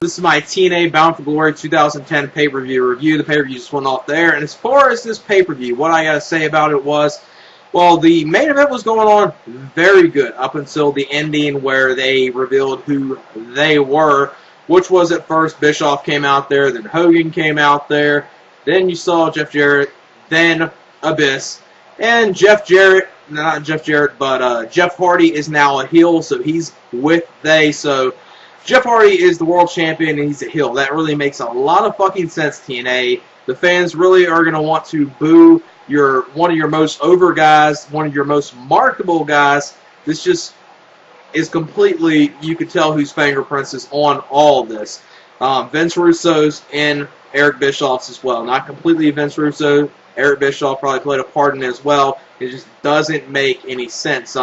This is my TNA Bound For Glory 2010 pay-per-view review. The pay-per-view just went off there. And as far as this pay-per-view, what I got to say about it was, well, the main event was going on very good up until the ending where they revealed who they were, which was at first Bischoff came out there, then Hogan came out there, then you saw Jeff Jarrett, then Abyss. And Jeff Jarrett, not Jeff Jarrett, but Jeff Hardy is now a heel, so he's with they. So Jeff Hardy is the world champion and he's a heel. That really makes a lot of fucking sense, TNA. The fans really are going to want to boo one of your most over guys, one of your most marketable guys. This just is completely, you could tell whose fingerprints is on all of this. Vince Russo's and Eric Bischoff's as well. Not completely Vince Russo. Eric Bischoff probably played a part in it as well. It just doesn't make any sense.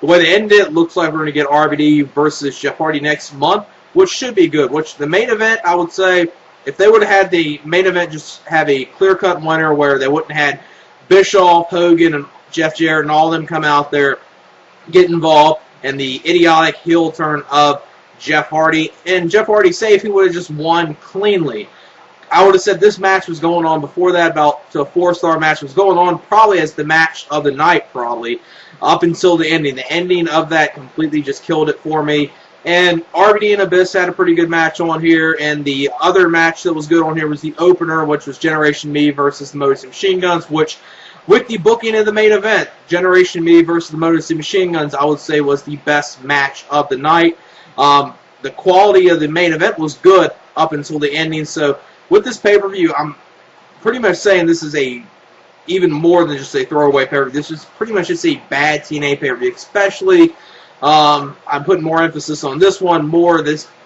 The way they ended it, looks like we're going to get RVD versus Jeff Hardy next month, which should be good. Which the main event, I would say, if they would have had the main event just have a clear-cut winner where they wouldn't have had Bischoff, Hogan, and Jeff Jarrett and all of them come out there, get involved, and the idiotic heel turn of Jeff Hardy. And Jeff Hardy, say if he would have just won cleanly, I would have said this match was going on before that, about to a 4-star match was going on probably as the match of the night, probably, up until the ending. The ending of that completely just killed it for me. And RVD and Abyss had a pretty good match on here, and the other match that was good on here was the opener, which was Generation Me versus the Motor City Machine Guns, which, with the booking of the main event, Generation Me versus the Motor City Machine Guns, I would say was the best match of the night. The quality of the main event was good up until the ending, so with this pay-per-view, I'm pretty much saying this is even more than just a throwaway pay-per-view. This is pretty much just a bad TNA pay-per-view, especially, I'm putting more emphasis on this one,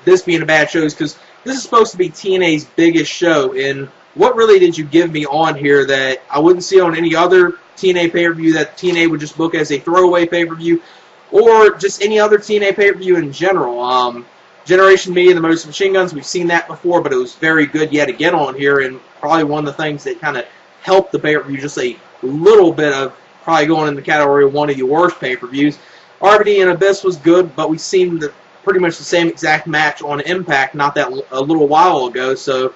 this being a bad show, because this is supposed to be TNA's biggest show, and what really did you give me on here that I wouldn't see on any other TNA pay-per-view that TNA would just book as a throwaway pay-per-view, or just any other TNA pay-per-view in general? Generation Me and the Motor City Machine Guns, we've seen that before, but it was very good yet again on here, and probably one of the things that kind of helped the pay-per-view just a little bit of probably going in the category of one of your worst pay-per-views. RVD and Abyss was good, but we've seen pretty much the same exact match on Impact not that a little while ago, so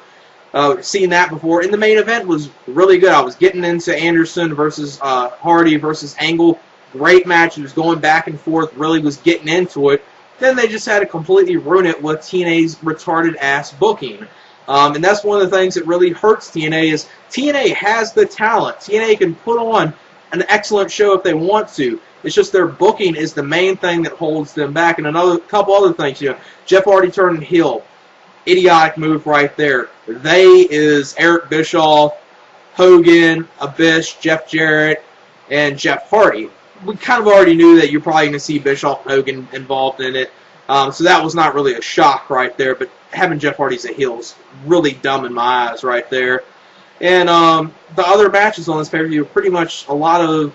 seen that before. And the main event was really good. I was getting into Anderson versus Hardy versus Angle. Great match. It was going back and forth, really was getting into it. Then they just had to completely ruin it with TNA's retarded-ass booking. And that's one of the things that really hurts TNA is TNA has the talent. TNA can put on an excellent show if they want to. It's just their booking is the main thing that holds them back. And another couple other things, Jeff Hardy turning heel. Idiotic move right there. They is Eric Bischoff, Hogan, Abyss, Jeff Jarrett, and Jeff Hardy. We kind of already knew that you're probably going to see Bischoff and Hogan involved in it. So that was not really a shock right there. But having Jeff Hardy as a heel is really dumb in my eyes right there. And the other matches on this pay-per-view were pretty much a lot of,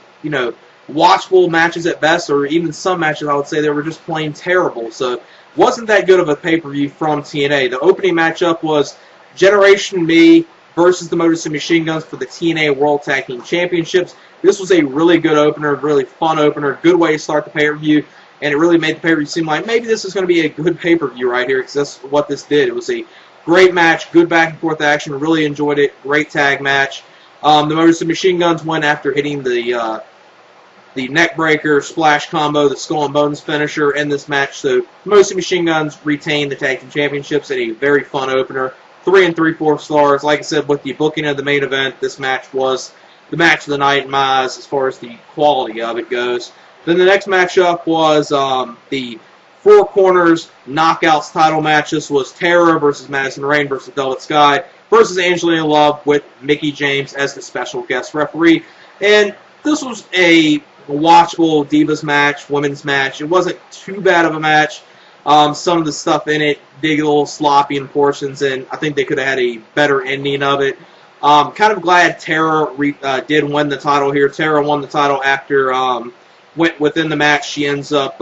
watchable matches at best, or even some matches I would say they were just plain terrible. So wasn't that good of a pay-per-view from TNA. The opening matchup was Generation Me versus the Motor City Machine Guns for the TNA World Tag Team Championships. This was a really good opener, really fun opener, good way to start the pay-per-view, and it really made the pay-per-view seem like maybe this is going to be a good pay-per-view right here, because that's what this did. It was a great match, good back-and-forth action, really enjoyed it, great tag match. The Motor City Machine Guns went after hitting the neckbreaker, splash combo, the skull and bones finisher in this match, so the Motor City Machine Guns retained the Tag Team Championships in a very fun opener. 3 3/4 stars. Like I said, with the booking of the main event, this match was the match of the night in my eyes as far as the quality of it goes. Then the next matchup was the Four Corners Knockouts title match. This was Terra versus Madison Rayne versus Velvet Skye versus Angelina Love with Mickie James as the special guest referee. And this was a watchable Divas match, women's match. It wasn't too bad of a match. Some of the stuff in it did get a little sloppy in portions, and I think they could have had a better ending of it. Kind of glad Terra did win the title here. Terra won the title after, within the match, she ends up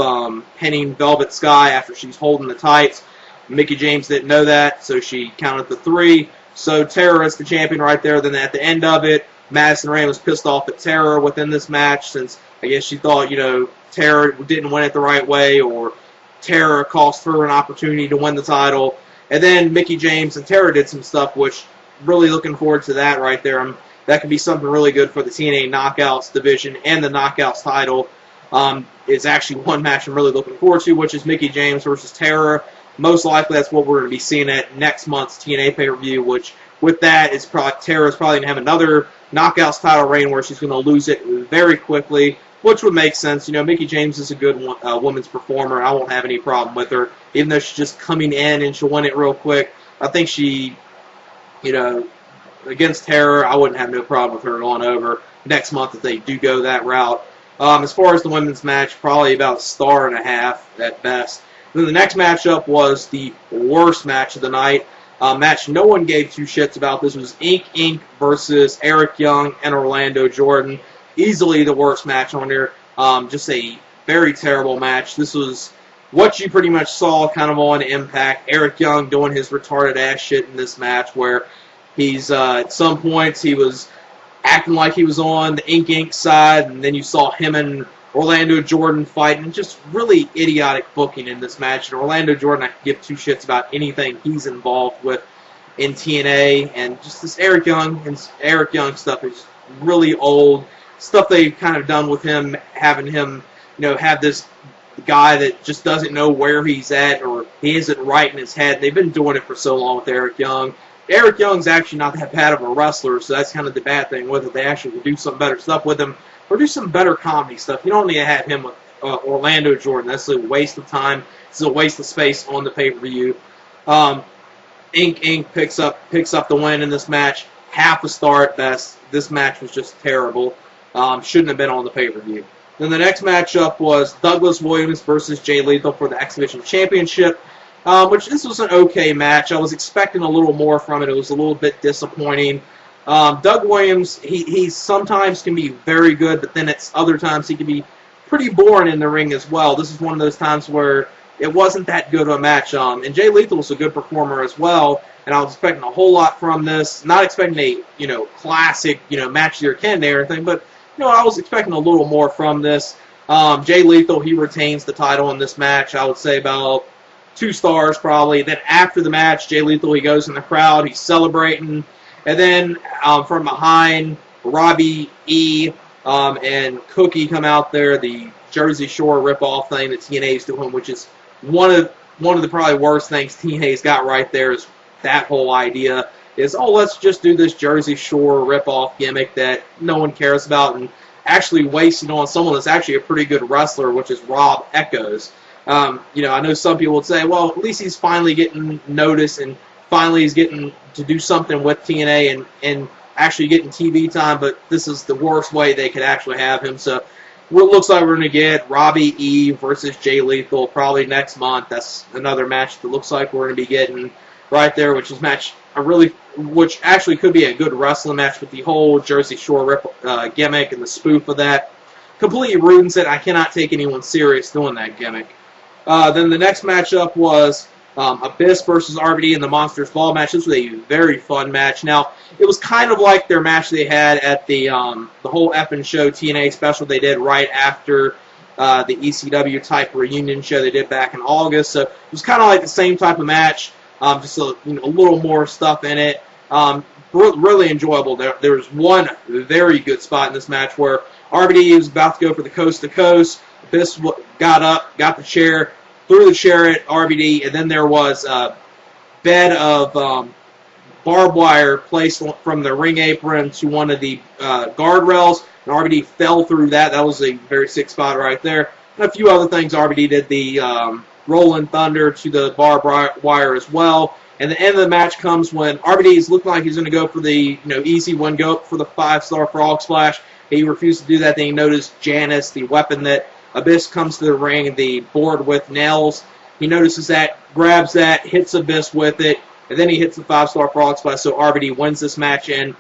pinning Velvet Skye after she's holding the tights. Mickie James didn't know that, so she counted the 3. So Terra is the champion right there. Then at the end of it, Madison Rayne was pissed off at Terra within this match, since I guess she thought, Terra didn't win it the right way, or Terra cost her an opportunity to win the title. And then Mickie James and Tara did some stuff, which really looking forward to that right there. That could be something really good for the TNA Knockouts division and the Knockouts title. Is actually one match I'm really looking forward to, which is Mickie James versus Tara. Most likely that's what we're going to be seeing at next month's TNA pay-per-view, which with that is probably Tara's probably going to have another Knockouts title reign where she's going to lose it very quickly, which would make sense. You know, Mickie James is a good women's performer. I won't have any problem with her, even though she's just coming in and she'll win it real quick. I think she, you know, against Tara, I wouldn't have no problem with her going over next month if they do go that route. As far as the women's match, probably about a star and a half at best. Then the next matchup was the worst match of the night. Match no one gave two shits about. This was Inc. versus Eric Young and Orlando Jordan. Easily the worst match on there. Just a very terrible match. This was what you pretty much saw kind of on Impact. Eric Young doing his retarded ass shit in this match where he's, at some points, he was acting like he was on the Inc. side, and then you saw him and Orlando Jordan fighting. Just really idiotic booking in this match. And Orlando Jordan, I can give two shits about anything he's involved with in TNA. And just this Eric Young stuff is really old. Stuff they've kind of done with him, having him, you know, have this guy that just doesn't know where he's at or he isn't right in his head. They've been doing it for so long with Eric Young. Eric Young's actually not that bad of a wrestler, so that's kind of the bad thing with it. They actually do some better stuff with him, or do some better comedy stuff. You don't need to have him with Orlando Jordan. That's a waste of time. It's a waste of space on the pay-per-view. Inc. picks up the win in this match. Half a star at best. This match was just terrible. Shouldn't have been on the pay-per-view. Then the next matchup was Douglas Williams versus Jay Lethal for the X Division Championship. Which this was an okay match. I was expecting a little more from it. It was a little bit disappointing. Doug Williams, he sometimes can be very good, but then at other times he can be pretty boring in the ring as well. This is one of those times where it wasn't that good of a match. And Jay Lethal was a good performer as well, and I was expecting a whole lot from this. Not expecting a classic match of your Ken or anything, but I was expecting a little more from this. Jay Lethal, he retains the title in this match. I would say about 2 stars probably. Then after the match, Jay Lethal, he goes in the crowd, he's celebrating, and then from behind, Robbie E. And Cookie come out there, the Jersey Shore ripoff thing that TNA's doing, which is one of the probably worst things TNA's got right there. Is that whole idea is, let's just do this Jersey Shore ripoff gimmick that no one cares about, and actually wasting on someone that's actually a pretty good wrestler, which is Rob Echoes. I know some people would say, well, at least he's finally getting noticed and finally he's getting to do something with TNA and actually getting TV time, but this is the worst way they could actually have him. So what looks like we're going to get Robbie E. versus Jay Lethal probably next month. That's another match that looks like we're going to be getting right there, which actually could be a good wrestling match with the whole Jersey Shore gimmick and the spoof of that. Completely ruins it. I cannot take anyone serious doing that gimmick. Then the next matchup was Abyss versus RVD in the Monsters Ball match. This was a very fun match. Now, it was kind of like their match they had at the whole Effin' Show TNA special they did right after the ECW type reunion show they did back in August. So it was kind of like the same type of match, just a little more stuff in it. Really enjoyable. There was one very good spot in this match where RVD was about to go for the coast to coast. Abyss got up, got the chair, threw the chair at RVD, and then there was a bed of barbed wire placed from the ring apron to one of the guardrails, and RVD fell through that. That was a very sick spot right there. And a few other things. RVD did the Rolling Thunder to the barbed wire as well. And the end of the match comes when RVD is looking like he's going to go for the easy one, go for the 5-star frog splash. He refused to do that. Then he noticed Janice, the weapon that Abyss comes to the ring, the board with nails. He notices that, grabs that, hits Abyss with it, and then he hits the 5-star frog splash. So RVD wins this match. And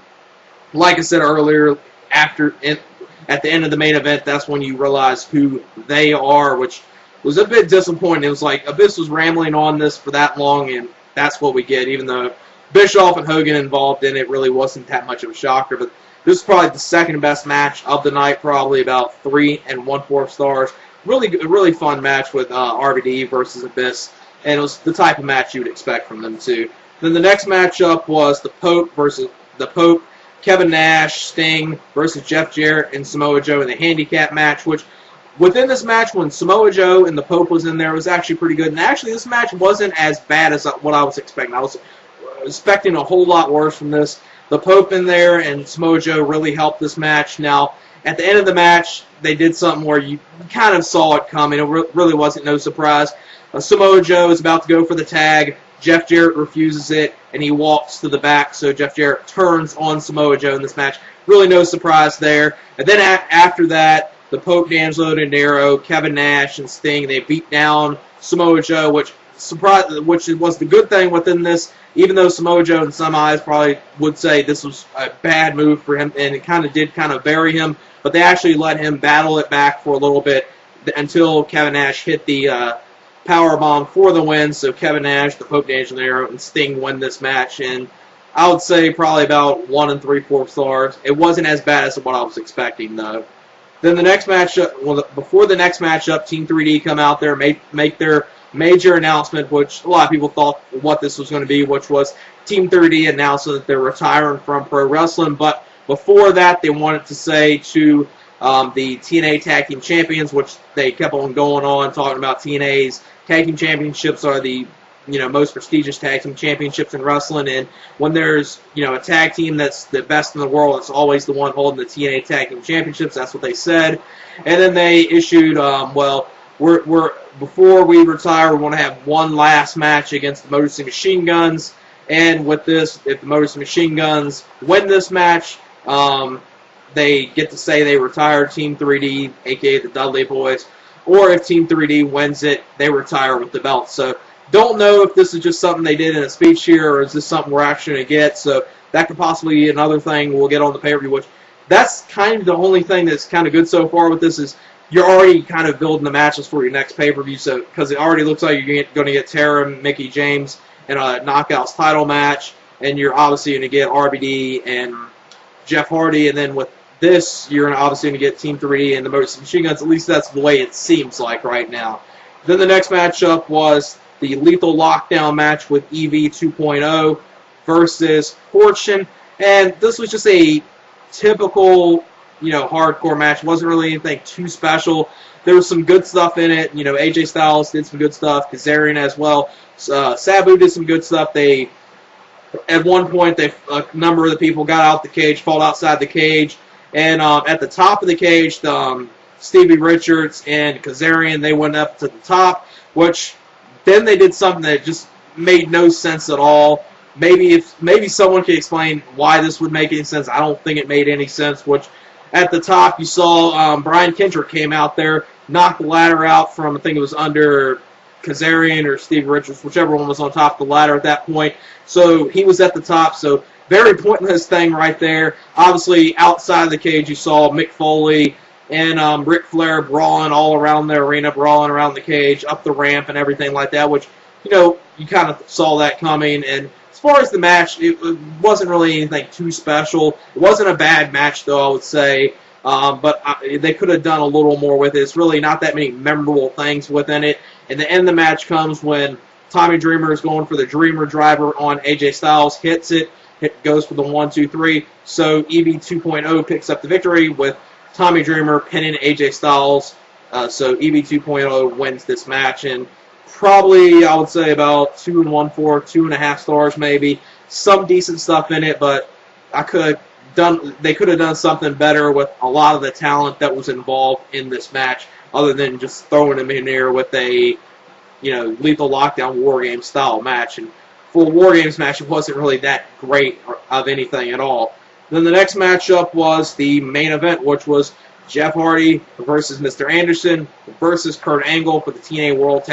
like I said earlier, at the end of the main event, that's when you realize who they are, which was a bit disappointing. It was like Abyss was rambling on this for that long, and that's what we get. Even though Bischoff and Hogan involved in it really wasn't that much of a shocker, but this is probably the second best match of the night, probably about 3 1/4 stars. Really fun match with RVD versus Abyss. and it was the type of match you would expect from them too. Then the next matchup was the Pope versus the Pope, Kevin Nash, Sting versus Jeff Jarrett and Samoa Joe in the handicap match, which within this match, when Samoa Joe and the Pope was in there, it was actually pretty good. And actually, this match wasn't as bad as what I was expecting. I was expecting a whole lot worse from this. The Pope in there and Samoa Joe really helped this match. Now, at the end of the match, they did something where you kind of saw it coming. It really wasn't no surprise. Samoa Joe is about to go for the tag. Jeff Jarrett refuses it, and he walks to the back, so Jeff Jarrett turns on Samoa Joe in this match. Really no surprise there. And then after that, the Pope, D'Angelo, Del Nero, Kevin Nash, and Sting, they beat down Samoa Joe, which was the good thing within this, even though Samoa Joe in some eyes probably would say this was a bad move for him, and it did bury him, but they actually let him battle it back for a little bit until Kevin Nash hit the powerbomb for the win. So Kevin Nash, the Pope, D'Angelo, Del Nero, and Sting win this match, and I would say probably about 1 3/4 stars. It wasn't as bad as what I was expecting, though. Then the next matchup, before the next matchup, Team 3D come out there, make their major announcement, which a lot of people thought what this was going to be, which was Team 3D announcing that they're retiring from pro wrestling. But before that, they wanted to say to the TNA Tag Team Champions, which they kept on going on, talking about TNA's Tag Team Championships are the most prestigious tag team championships in wrestling, and when there's a tag team that's the best in the world, it's always the one holding the TNA Tag Team Championships. That's what they said, and then they issued, before we retire, we want to have one last match against the Motor City Machine Guns, and with this, if the Motor City Machine Guns win this match, they get to say they retire Team 3D, aka the Dudley Boys, or if Team 3D wins it, they retire with the belt. So don't know if this is just something they did in a speech here, or is this something we're actually going to get. So that could possibly be another thing we'll get on the pay-per-view, which that's kind of the only thing that's kind of good so far with this is you're already kind of building the matches for your next pay-per-view. So because it already looks like you're going to get Tara and Mickie James in a Knockouts title match, and you're obviously going to get RBD and Jeff Hardy, and then with this, you're obviously going to get Team 3 and the Motor City Machine Guns. At least that's the way it seems like right now. Then the next matchup was the Lethal Lockdown match with EV 2.0 versus Fortune. And this was just a typical, hardcore match. It wasn't really anything too special. There was some good stuff in it. AJ Styles did some good stuff. Kazarian as well. Sabu did some good stuff. At one point, a number of the people got out the cage, fought outside the cage. And at the top of the cage, Stevie Richards and Kazarian, they went up to the top, which then they did something that just made no sense at all. Maybe someone could explain why this would make any sense. I don't think it made any sense. Which at the top you saw Brian Kendrick came out there, knocked the ladder out from, I think it was under Kazarian or Steve Richards, whichever one was on top of the ladder at that point. So he was at the top. So very pointless thing right there. Obviously outside of the cage you saw Mick Foley and Ric Flair brawling all around the arena, brawling around the cage, up the ramp and everything like that, which, you kind of saw that coming. And as far as the match, it wasn't really anything too special. It wasn't a bad match, though, I would say, but they could have done a little more with it. It's really not that many memorable things within it. And the end of the match comes when Tommy Dreamer is going for the Dreamer Driver on AJ Styles, hits it, goes for the 1, 2, 3. So EV 2.0 picks up the victory with Tommy Dreamer pinning AJ Styles. So EV 2.0 wins this match, and probably I would say about 2 1/4, 2.5 stars maybe. Some decent stuff in it, but they could have done something better with a lot of the talent that was involved in this match, other than just throwing them in there with a Lethal Lockdown War Games style match. And for a War Games match, it wasn't really that great of anything at all. Then the next matchup was the main event, which was Jeff Hardy versus Mr. Anderson versus Kurt Angle for the TNA World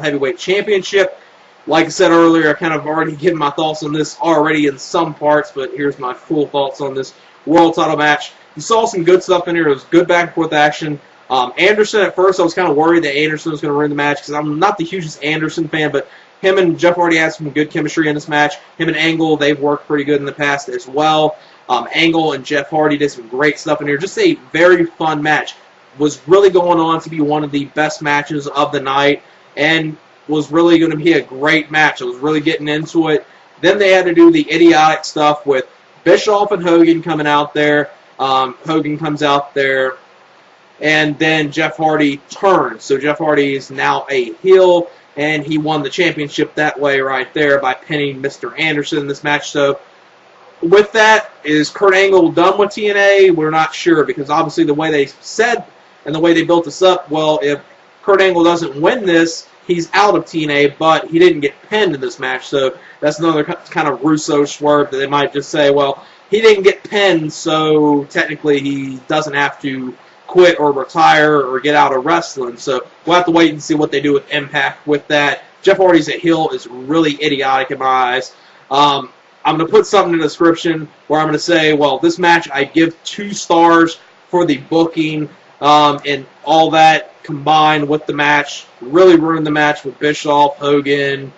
Heavyweight Championship. Like I said earlier, I kind of already given my thoughts on this already in some parts, but here's my full thoughts on this world title match. You saw some good stuff in here. It was good back and forth action. Anderson, at first, I was kind of worried that Anderson was going to win the match because I'm not the hugest Anderson fan, but him and Jeff Hardy had some good chemistry in this match. Him and Angle, they've worked pretty good in the past as well. Angle and Jeff Hardy did some great stuff in here. Just a very fun match. Was really going on to be one of the best matches of the night. And was really going to be a great match. I was really getting into it. Then they had to do the idiotic stuff with Bischoff and Hogan coming out there. Hogan comes out there, and then Jeff Hardy turns. So Jeff Hardy is now a heel, and he won the championship that way right there by pinning Mr. Anderson in this match. So with that, is Kurt Angle done with TNA? We're not sure, because obviously the way they said and the way they built this up, well, if Kurt Angle doesn't win this, he's out of TNA, but he didn't get pinned in this match. So that's another kind of Russo swerve that they might just say, well, he didn't get pinned, so technically he doesn't have to quit or retire or get out of wrestling. So we'll have to wait and see what they do with Impact with that. Jeff Hardy's a heel is really idiotic in my eyes. I'm going to put something in the description where I'm going to say, well, this match I give 2 stars for the booking and all that combined with the match. Really ruined the match with Bischoff, Hogan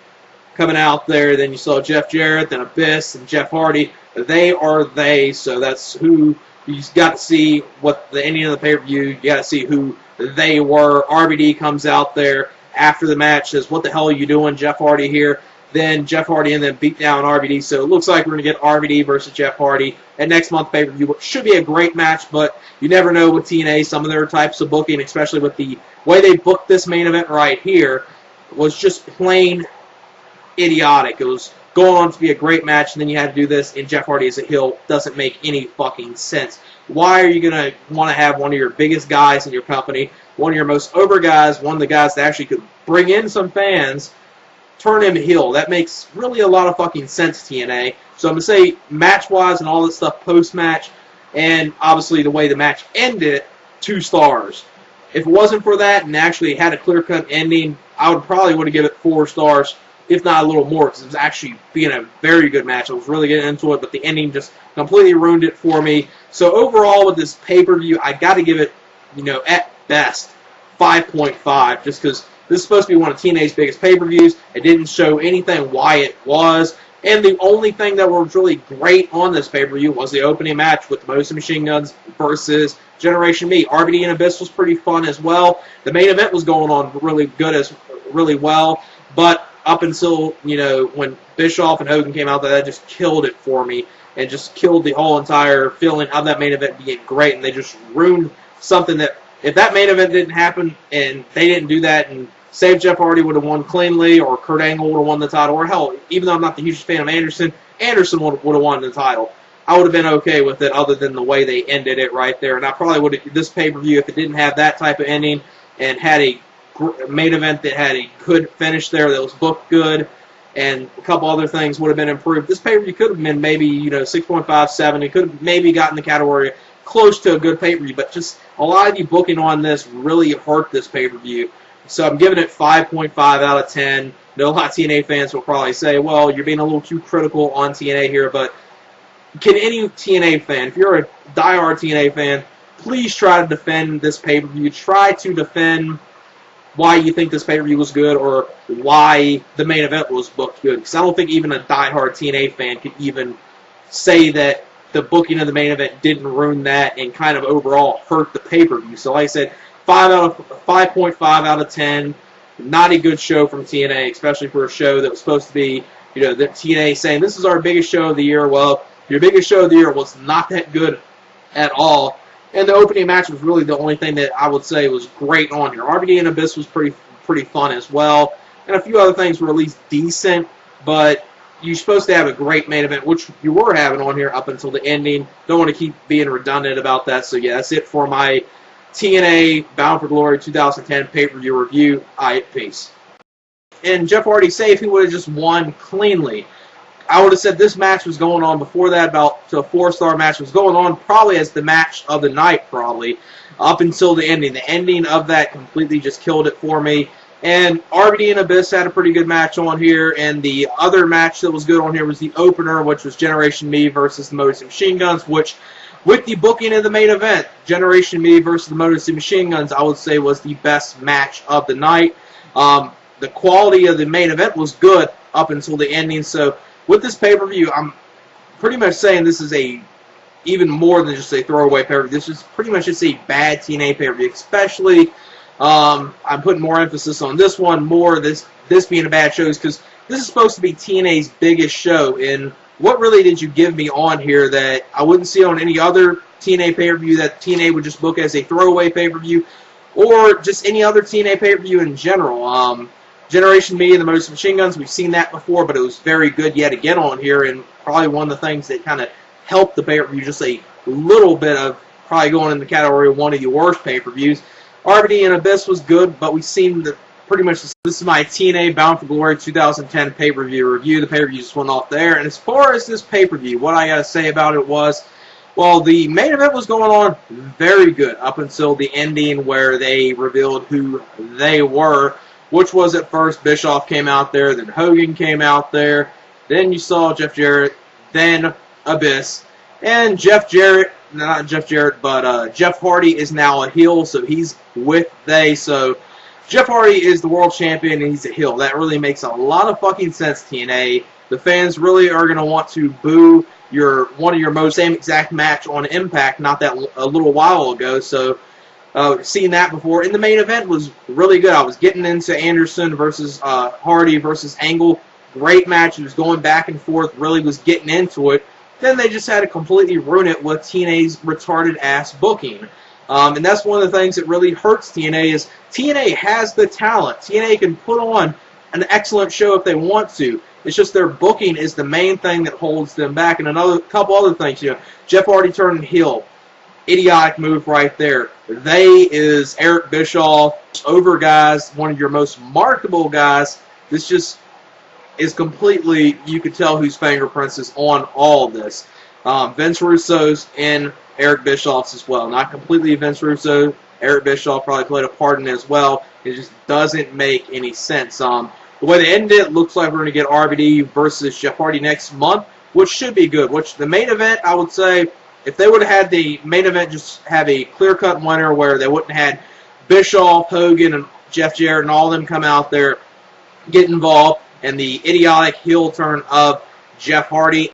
coming out there. Then you saw Jeff Jarrett, then Abyss, and Jeff Hardy. They are they, so that's who you got to see what the ending of the pay-per-view. You got to see who they were. RVD comes out there after the match, says, "What the hell are you doing, Jeff Hardy here?" Then Jeff Hardy and then beat down RVD. So it looks like we're going to get RVD versus Jeff Hardy at next month's pay-per-view, which should be a great match, but you never know with TNA. Some of their types of booking, especially with the way they booked this main event right here, was just plain idiotic. It was going on to be a great match, and then you had to do this, and Jeff Hardy as a heel doesn't make any fucking sense. Why are you going to want to have one of your biggest guys in your company, one of your most over guys, one of the guys that actually could bring in some fans, turn him heel? That makes really a lot of fucking sense, TNA. So I'm going to say match-wise and all this stuff post-match, and obviously the way the match ended, 2 stars. If it wasn't for that and actually had a clear-cut ending, I would probably would have given it 4 stars, if not a little more, because it was actually being a very good match. I was really getting into it, but the ending just completely ruined it for me. So overall with this pay-per-view, I got to give it, at best, 5.5, just because this is supposed to be one of TNA's biggest pay-per-views. It didn't show anything why it was. And the only thing that was really great on this pay-per-view was the opening match with Madison Machine Guns versus Generation Me. RVD and Abyss was pretty fun as well. The main event was going on really well. But up until, when Bischoff and Hogan came out, that just killed it for me. And just killed the whole entire feeling of that main event being great. And they just ruined something that, if that main event didn't happen and they didn't do that, and say if Jeff Hardy would have won cleanly, or Kurt Angle would have won the title, or hell, even though I'm not the hugest fan of Anderson would have won the title. I would have been okay with it, other than the way they ended it right there. And I probably would have, this pay-per-view, if it didn't have that type of ending and had a main event that had a good finish there, that was booked good, and a couple other things would have been improved, this pay-per-view could have been maybe 6.5, 7. It could have maybe gotten the category close to a good pay-per-view, but just a lot of the booking on this really hurt this pay-per-view. So I'm giving it 5.5 out of 10. A lot of TNA fans will probably say, well, you're being a little too critical on TNA here, but can any TNA fan, if you're a diehard TNA fan, please try to defend this pay-per-view. Try to defend why you think this pay-per-view was good, or why the main event was booked good. Because I don't think even a diehard TNA fan could even say that the booking of the main event didn't ruin that and kind of overall hurt the pay-per-view. So like I said, 5.5 out of 10. Not a good show from TNA, especially for a show that was supposed to be, the TNA saying, this is our biggest show of the year. Well, your biggest show of the year was not that good at all. And the opening match was really the only thing that I would say was great on here. RVD and Abyss was pretty fun as well. And a few other things were at least decent, but you're supposed to have a great main event, which you were having on here up until the ending. Don't want to keep being redundant about that. So yeah, that's it for my TNA Bound For Glory 2010 pay-per-view review. Peace. And Jeff Hardy, say if he would have just won cleanly, I would have said this match was going on before that, about to a 4-star match was going on probably as the match of the night, probably, up until the ending. The ending of that completely just killed it for me. And RVD and Abyss had a pretty good match on here, and the other match that was good on here was the opener, which was Generation Me versus the Madison Machine Guns, which, with the booking of the main event, Generation Me versus the Madison Machine Guns, I would say was the best match of the night. The quality of the main event was good up until the ending, so with this pay-per-view, I'm pretty much saying this is even more than just a throwaway pay-per-view. This is pretty much just a bad TNA pay-per-view, especially, I'm putting more emphasis on this one, this this being a bad show is because this is supposed to be TNA's biggest show, and what really did you give me on here that I wouldn't see on any other TNA pay-per-view that TNA would just book as a throwaway pay-per-view, or just any other TNA pay-per-view in general? Generation Me and the Motor Machine Guns, we've seen that before, but it was very good yet again on here, and probably one of the things that kind of helped the pay-per-view just a little bit of probably going in the category of one of the worst pay-per-views. RVD and Abyss was good, but we've seen the pretty much. This is my TNA Bound For Glory 2010 pay-per-view review. The pay-per-view just went off there, and as far as this pay-per-view, what I gotta say about it was, well, the main event was going on very good up until the ending where they revealed who they were, which was at first Bischoff came out there, then Hogan came out there, then you saw Jeff Jarrett, then Abyss, and Jeff Jarrett, not Jeff Jarrett, but Jeff Hardy is now a heel, so he's with they, so Jeff Hardy is the world champion and he's a heel. That really makes a lot of fucking sense, TNA. The fans really are going to want to boo one of your most same exact match on Impact not that a little while ago, so seen that before. And the main event was really good. I was getting into Anderson versus Hardy versus Angle. Great match. It was going back and forth. Really was getting into it. Then they just had to completely ruin it with TNA's retarded ass booking. And that's one of the things that really hurts TNA is TNA has the talent. TNA can put on an excellent show if they want to. It's just their booking is the main thing that holds them back. And another couple other things, Jeff Hardy turning heel. Idiotic move right there. They is Eric Bischoff, over guys, one of your most marketable guys. This just is completely, you could tell whose fingerprints is on all of this. Vince Russo's in Eric Bischoff's as well. Not completely Vince Russo. Eric Bischoff probably played a part in it as well. It just doesn't make any sense. The way they ended it, looks like we're going to get RVD versus Jeff Hardy next month, which should be good. Which the main event, I would say, if they would have had the main event just have a clear-cut winner where they wouldn't have had Bischoff, Hogan, and Jeff Jarrett and all of them come out there, get involved, and the idiotic heel turn of Jeff Hardy